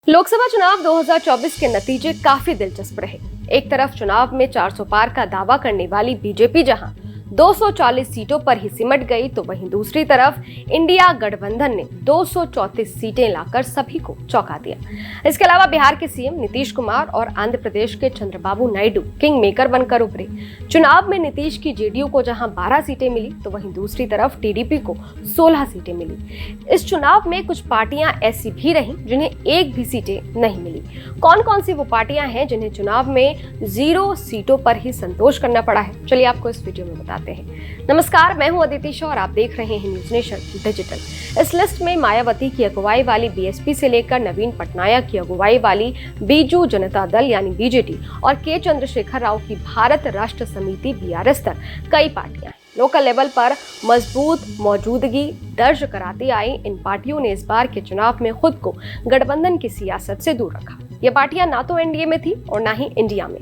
लोकसभा चुनाव 2024 के नतीजे काफी दिलचस्प रहे। एक तरफ चुनाव में 400 पार का दावा करने वाली बीजेपी जहां 240 सीटों पर ही सिमट गई, तो वहीं दूसरी तरफ इंडिया गठबंधन ने 234 सीटें लाकर सभी को चौंका दिया। इसके अलावा बिहार के सीएम नीतीश कुमार और आंध्र प्रदेश के चंद्रबाबू नायडू किंग मेकर बनकर उभरे। चुनाव में नीतीश की जेडीयू को जहां 12 सीटें मिली, तो वहीं दूसरी तरफ टीडीपी को 16 सीटें मिली। इस चुनाव में कुछ पार्टियां ऐसी भी रहीं जिन्हें एक भी सीटें नहीं मिली। कौन कौन सी वो पार्टियां हैं जिन्हें चुनाव में 0 सीटों पर ही संतोष करना पड़ा है, चलिए आपको इस वीडियो में बताते हैं। नमस्कार, मैं हूं अदिति शाह और आप देख रहे हैं न्यूज नेशन डिजिटल। इस लिस्ट में मायावती की अगुवाई वाली बीएसपी से लेकर नवीन पटनायक की अगुवाई वाली बीजू जनता दल यानी बीजेडी और के चंद्रशेखर राव की भारत राष्ट्र समिति बीआरएस तक कई पार्टियां हैं। लोकल लेवल पर मजबूत मौजूदगी दर्ज कराती आई इन पार्टियों ने इस बार के चुनाव में खुद को गठबंधन की सियासत से दूर रखा। ये पार्टियां ना तो एनडीए में थी और ना ही इंडिया में।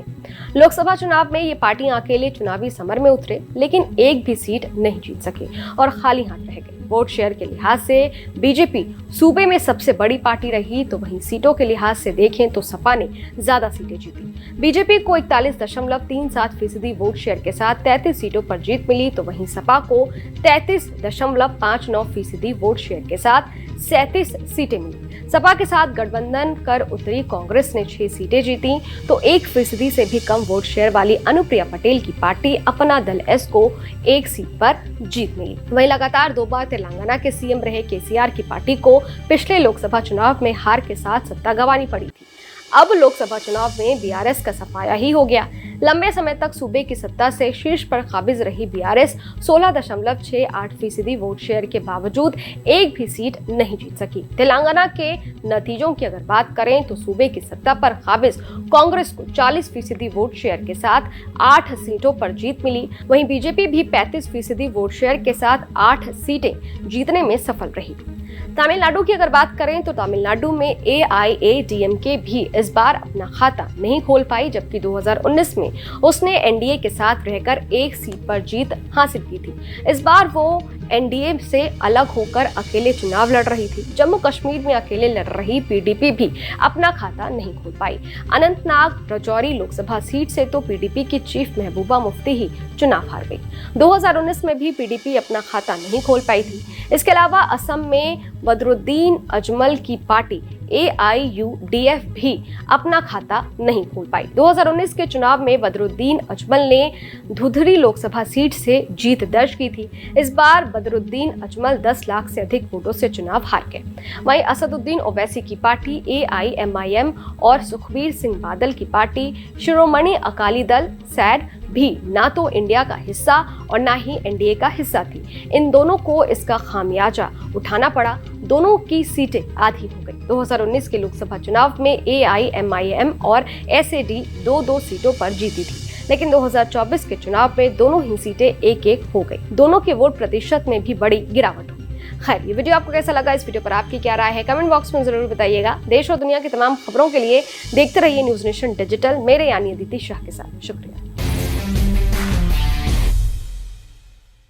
लोकसभा चुनाव में ये पार्टियां अकेले चुनावी समर में उतरे, लेकिन एक भी सीट नहीं जीत सके और खाली हाथ रह गए। वोट शेयर के लिहाज से बीजेपी सूबे में सबसे बड़ी पार्टी रही, तो वहीं सीटों के लिहाज से देखें तो सपा ने ज्यादा सीटें जीती। बीजेपी को 41.37% वोट शेयर के साथ 33 सीटों पर जीत मिली, तो वहीं सपा को 33.59% वोट शेयर के साथ 37 सीटें मिली। सपा के साथ गठबंधन कर उतरी कांग्रेस ने 6 सीटें जीती, तो 1% से भी कम वोट शेयर वाली अनुप्रिया पटेल की पार्टी अपना दल एस को 1 सीट पर जीत मिली। वहीं लगातार 2 बार तेलंगाना के सीएम रहे केसीआर की पार्टी को पिछले लोकसभा चुनाव में हार के साथ सत्ता गंवानी पड़ी थी। अब लोकसभा चुनाव में बीआरएस का सफाया ही हो गया। लंबे समय तक सूबे की सत्ता से शीर्ष पर काबिज रही बीआरएस 16.68% वोट शेयर के बावजूद एक भी सीट नहीं जीत सकी। तेलंगाना के नतीजों की अगर बात करें तो सूबे की सत्ता पर काबिज कांग्रेस को 40% वोट शेयर के साथ 8 सीटों पर जीत मिली। वहीं बीजेपी भी 35% वोट शेयर के साथ 8 सीटें जीतने में सफल रही। तमिलनाडु की अगर बात करें तो तमिलनाडु में एआईएडीएमके भी इस बार अपना खाता नहीं खोल पाई, जबकि 2019 में उसने एनडीए के साथ रहकर 1 सीट पर जीत हासिल की थी। इस बार वो एनडीए से अलग होकर अकेले चुनाव लड़ रही थी। जम्मू कश्मीर में अकेले लड़ रही पीडीपी भी अपना खाता नहीं खोल पाई। अनंतनाग राजौरी लोकसभा सीट से तो पीडीपी की चीफ महबूबा मुफ्ती ही चुनाव हार गई। 2019 में भी पीडीपी अपना खाता नहीं खोल पाई थी। इसके अलावा असम में बदरुद्दीन अजमल की पार्टी एआईयूडीएफ भी अपना खाता नहीं खोल पाई। 2019 के चुनाव में बदरुद्दीन अजमल ने धुधरी लोकसभा सीट से जीत दर्ज की थी। इस बार बदरुद्दीन अजमल 10 लाख से अधिक वोटों से चुनाव हार गए। वहीं असदुद्दीन ओवैसी की पार्टी एआईएमआईएम और सुखबीर सिंह बादल की पार्टी शिरोमणि अकाली दल सैड भी ना तो इंडिया का हिस्सा और ना ही एनडीए का हिस्सा थी। इन दोनों को इसका खामियाजा उठाना पड़ा। दोनों की सीटें आधी हो गई। 2019 के लोकसभा चुनाव में एआईएमआईएम और एसएडी 2-2 सीटों पर जीती थी, लेकिन 2024 के चुनाव में दोनों ही सीटें 1-1 हो गई। दोनों के वोट प्रतिशत में भी बड़ी गिरावट हुई। खैर, ये वीडियो आपको कैसा लगा? इस वीडियो पर आपकी क्या राय है? कमेंट बॉक्स में जरूर बताइएगा। देश और दुनिया की तमाम खबरों के लिए देखते रहिए न्यूज नेशन डिजिटल, मेरे यानी अदिति शाह के साथ। शुक्रिया।